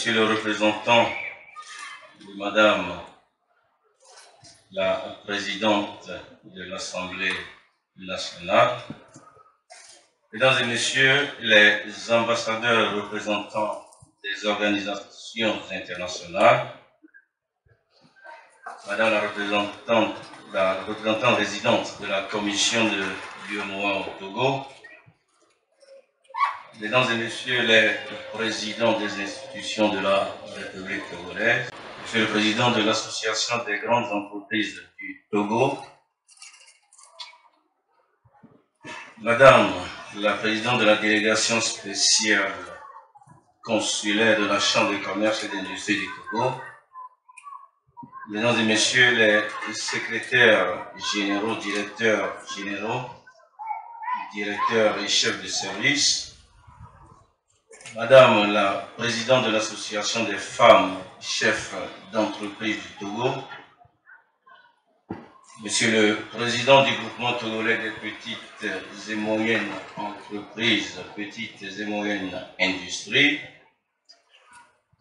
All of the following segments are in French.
Monsieur le représentant de Madame la Présidente de l'Assemblée nationale, Mesdames et Messieurs les ambassadeurs représentants des organisations internationales, Madame la représentante résidente de la Commission de l'UEMOA au Togo, Mesdames et Messieurs les présidents des institutions de la République togolaise, Monsieur le Président de l'Association des grandes entreprises du Togo, Madame la Présidente de la délégation spéciale consulaire de la Chambre de commerce et d'industrie du Togo, Mesdames et Messieurs les secrétaires généraux, directeurs généraux, directeurs et chefs de service, Madame la Présidente de l'Association des femmes chefs d'entreprise du Togo, Monsieur le Président du groupement togolais des petites et moyennes entreprises, petites et moyennes industries,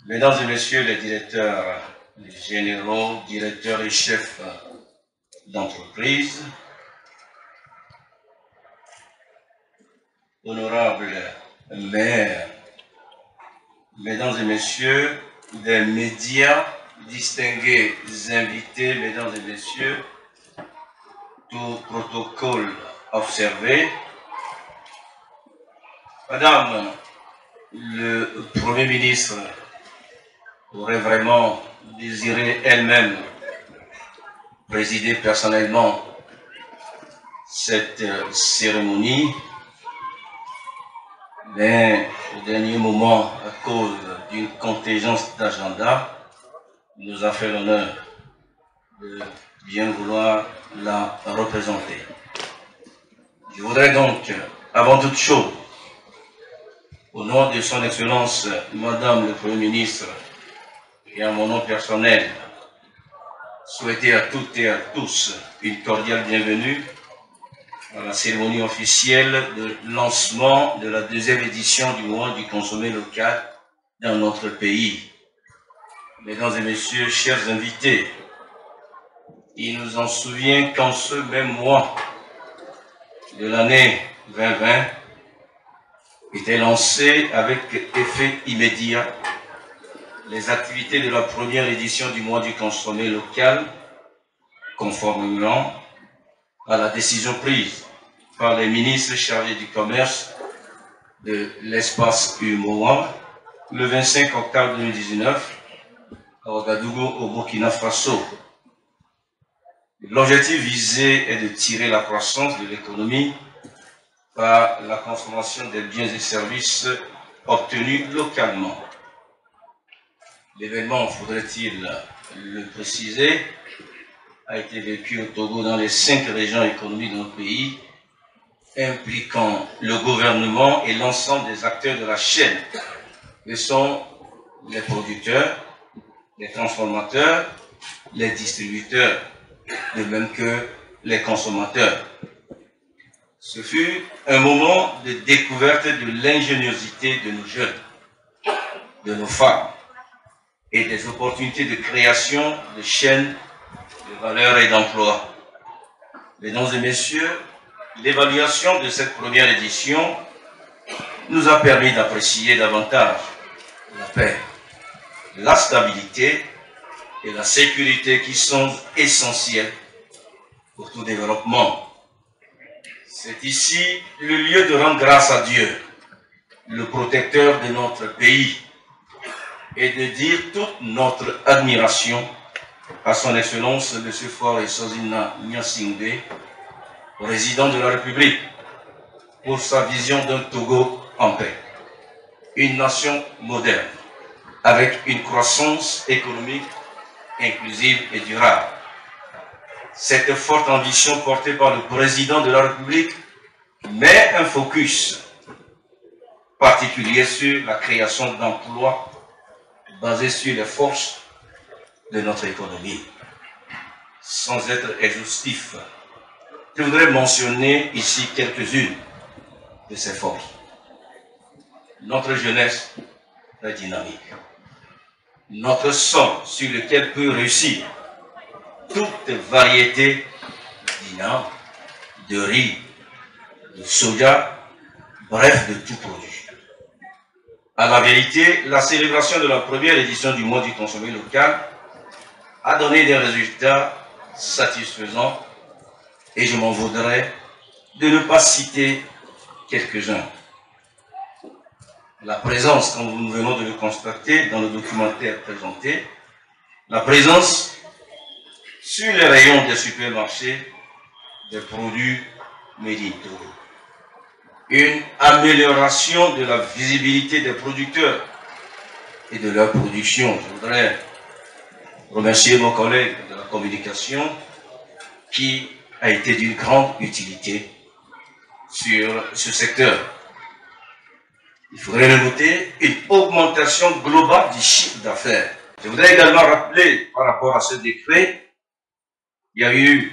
Mesdames et Messieurs les directeurs généraux, directeurs et chefs d'entreprise, honorables maires, Mesdames et Messieurs des médias, distingués invités, Mesdames et Messieurs, tout protocole observé, Madame le Premier ministre aurait vraiment désiré elle-même présider personnellement cette cérémonie, mais au dernier moment, à cause d'une contingence d'agenda, nous a fait l'honneur de bien vouloir la représenter. Je voudrais donc, avant toute chose, au nom de son Excellence, Madame le Premier ministre, et à mon nom personnel, souhaiter à toutes et à tous une cordiale bienvenue à la cérémonie officielle de lancement de la deuxième édition du mois du consommé local dans notre pays. Mesdames et Messieurs, chers invités, il nous en souvient qu'en ce même mois de l'année 2020 était lancé avec effet immédiat les activités de la première édition du mois du consommé local, conformément à la décision prise par les ministres chargés du commerce de l'espace UEMOA le 25 octobre 2019 à Ouagadougou au Burkina Faso. L'objectif visé est de tirer la croissance de l'économie par la consommation des biens et services obtenus localement. L'événement, faudrait-il le préciser, a été vécu au Togo dans les 5 régions économiques de notre pays, impliquant le gouvernement et l'ensemble des acteurs de la chaîne, que sont les producteurs, les transformateurs, les distributeurs, de même que les consommateurs. Ce fut un moment de découverte de l'ingéniosité de nos jeunes, de nos femmes, et des opportunités de création de chaînes de valeur et d'emploi. Mesdames et Messieurs, l'évaluation de cette première édition nous a permis d'apprécier davantage la paix, la stabilité et la sécurité qui sont essentielles pour tout développement. C'est ici le lieu de rendre grâce à Dieu, le protecteur de notre pays, et de dire toute notre admiration à son Excellence M. Faure Sozina Nyasingbe, président de la République, pour sa vision d'un Togo en paix, une nation moderne, avec une croissance économique inclusive et durable. Cette forte ambition portée par le président de la République met un focus particulier sur la création d'emplois basés sur les forces de notre économie. Sans être exhaustif, je voudrais mentionner ici quelques-unes de ces forces. Notre jeunesse est dynamique. notre sol sur lequel peut réussir toute variété d'inam, de riz, de soja, bref, de tout produit. À la vérité, la célébration de la première édition du mois du consommé local a donné des résultats satisfaisants et je m'en voudrais de ne pas citer quelques-uns. La présence, comme nous venons de le constater dans le documentaire présenté, la présence sur les rayons des supermarchés des produits made in Togo. Une amélioration de la visibilité des producteurs et de leur production. Je voudrais remercier mon collègue de la communication qui a été d'une grande utilité sur ce secteur. Il faudrait le noter, une augmentation globale du chiffre d'affaires. Je voudrais également rappeler par rapport à ce décret, il y a eu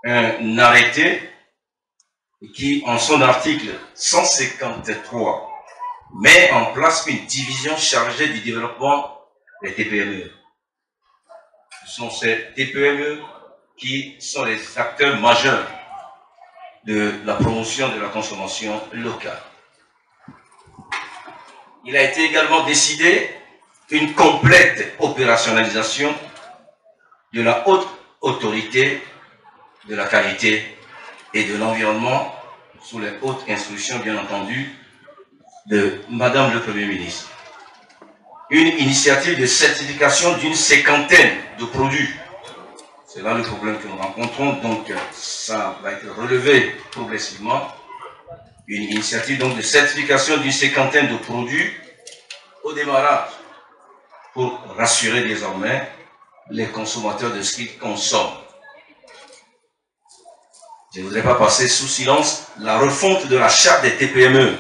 un arrêté qui, en son article 153, met en place une division chargée du développement des TPME. Ce sont ces TPME qui sont les acteurs majeurs de la promotion de la consommation locale. Il a été également décidé une complète opérationnalisation de la haute autorité de la qualité et de l'environnement sous les hautes instructions, bien entendu, de Madame le Premier ministre. Une initiative de certification d'une cinquantaine de produits. C'est là le problème que nous rencontrons, donc ça va être relevé progressivement. Une initiative donc de certification d'une cinquantaine de produits au démarrage pour rassurer désormais les consommateurs de ce qu'ils consomment. Je ne voudrais pas passer sous silence la refonte de la charte des TPME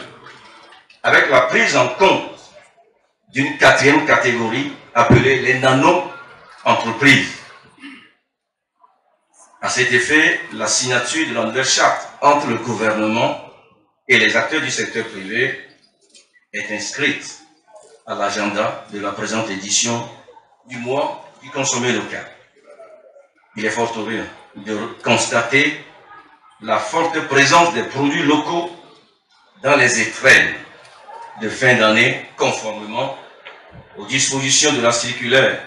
avec la prise en compte d'une quatrième catégorie appelée les nano-entreprises. À cet effet, la signature de la nouvelle charte entre le gouvernement et les acteurs du secteur privé est inscrite à l'agenda de la présente édition du mois du consommé local. Il est fort heureux de constater la forte présence des produits locaux dans les étrennes de fin d'année, conformément aux dispositions de la circulaire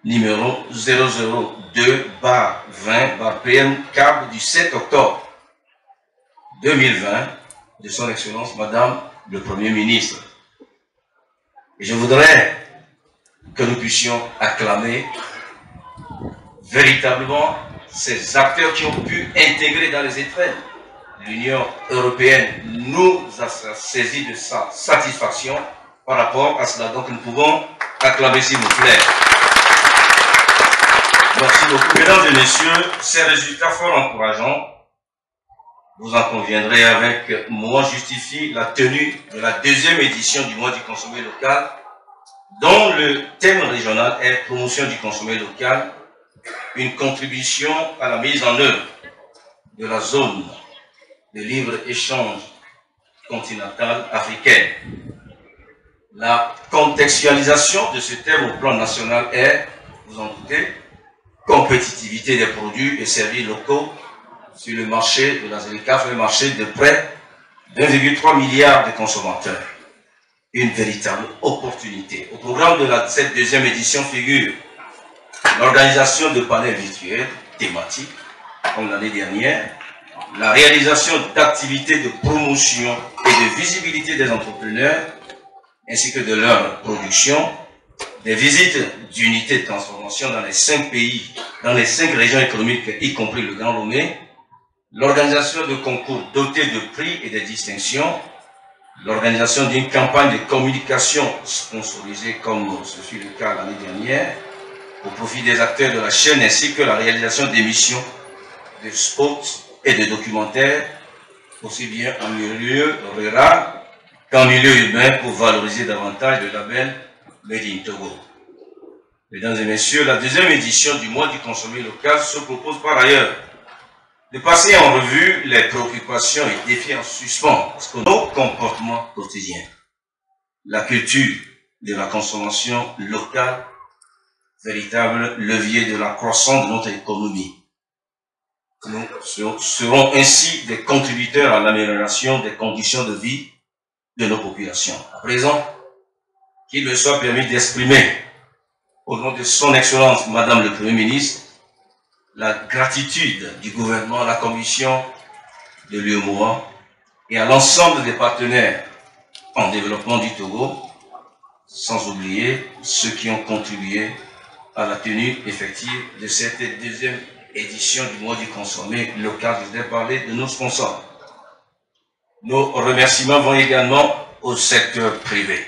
numéro 002/20/PM CAB du 7 octobre 2020 de son Excellence Madame le Premier ministre. Et je voudrais que nous puissions acclamer véritablement ces acteurs qui ont pu intégrer dans les étrennes. L'Union européenne nous a saisi de sa satisfaction par rapport à cela. Donc nous pouvons acclamer, s'il vous plaît. Merci beaucoup. Mesdames et messieurs, ces résultats fort encourageants, vous en conviendrez avec moi, justifient la tenue de la deuxième édition du mois du consommé local, dont le thème régional est promotion du consommé local, une contribution à la mise en œuvre de la zone de libre-échange continentale africaine. La contextualisation de ce thème au plan national est, vous en doutez, compétitivité des produits et services locaux sur le marché de la ZLECAf, le marché de près d'1,3 milliard de consommateurs. Une véritable opportunité. Au programme de cette deuxième édition figure l'organisation de panels virtuels thématiques, comme l'année dernière, la réalisation d'activités de promotion et de visibilité des entrepreneurs, ainsi que de leur production, des visites d'unités de transformation dans les 5 pays, dans les 5 régions économiques, y compris le Grand Lomé, l'organisation de concours dotés de prix et de distinctions, l'organisation d'une campagne de communication sponsorisée comme ce fut le cas l'année dernière, au profit des acteurs de la chaîne, ainsi que la réalisation d'émissions de spots et de documentaires, aussi bien en milieu rural qu'en milieu urbain, pour valoriser davantage le label Made in Togo. Mesdames et messieurs, la deuxième édition du mois du consommé local se propose par ailleurs de passer en revue les préoccupations et défis en suspens, parce que nos comportements quotidiens, la culture, de la consommation locale, véritable levier de la croissance de notre économie. Nous serons ainsi des contributeurs à l'amélioration des conditions de vie de nos populations. À présent, qu'il me soit permis d'exprimer, au nom de son Excellence, Madame le Premier ministre, la gratitude du gouvernement à la Commission de l'UEMOA et à l'ensemble des partenaires en développement du Togo, sans oublier ceux qui ont contribué à la tenue effective de cette deuxième édition du mois du consommé local. Je voudrais parler de nos sponsors. Nos remerciements vont également au secteur privé,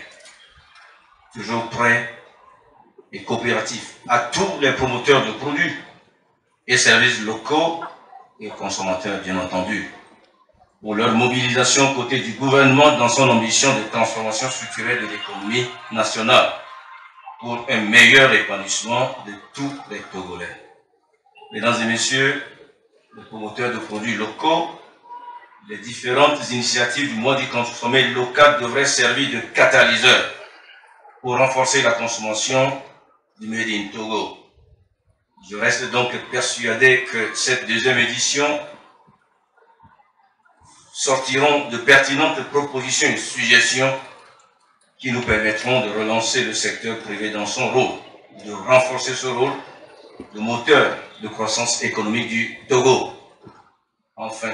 toujours prêt et coopératif, à tous les promoteurs de produits et services locaux et aux consommateurs, bien entendu, pour leur mobilisation aux côtés du gouvernement dans son ambition de transformation structurelle de l'économie nationale pour un meilleur épanouissement de tous les Togolais. Mesdames et messieurs, les promoteurs de produits locaux, les différentes initiatives du mois du consommé local devraient servir de catalyseur pour renforcer la consommation du Made in Togo. Je reste donc persuadé que cette deuxième édition sortiront de pertinentes propositions et suggestions qui nous permettront de relancer le secteur privé dans son rôle, de renforcer ce rôle de moteur de croissance économique du Togo. Enfin,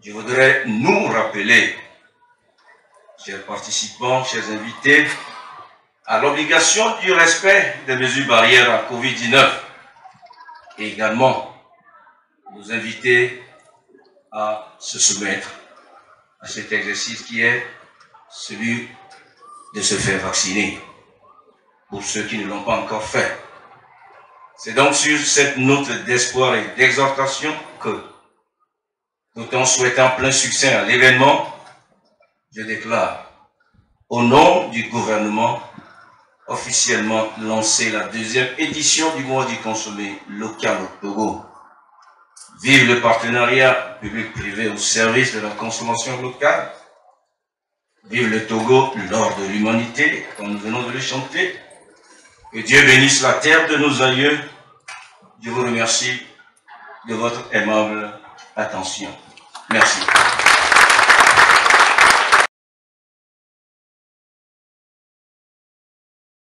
je voudrais nous rappeler, chers participants, chers invités, à l'obligation du respect des mesures barrières à Covid-19 et également nous inviter à se soumettre à cet exercice qui est celui de se faire vacciner pour ceux qui ne l'ont pas encore fait. C'est donc sur cette note d'espoir et d'exhortation que, tout en souhaitant plein succès à l'événement, je déclare, au nom du gouvernement, officiellement lancer la deuxième édition du mois du consommé local au Togo. Vive le partenariat public-privé au service de la consommation locale. Vive le Togo, l'or de l'humanité, comme nous venons de le chanter. Que Dieu bénisse la terre de nos aïeux. Je vous remercie de votre aimable attention. Merci.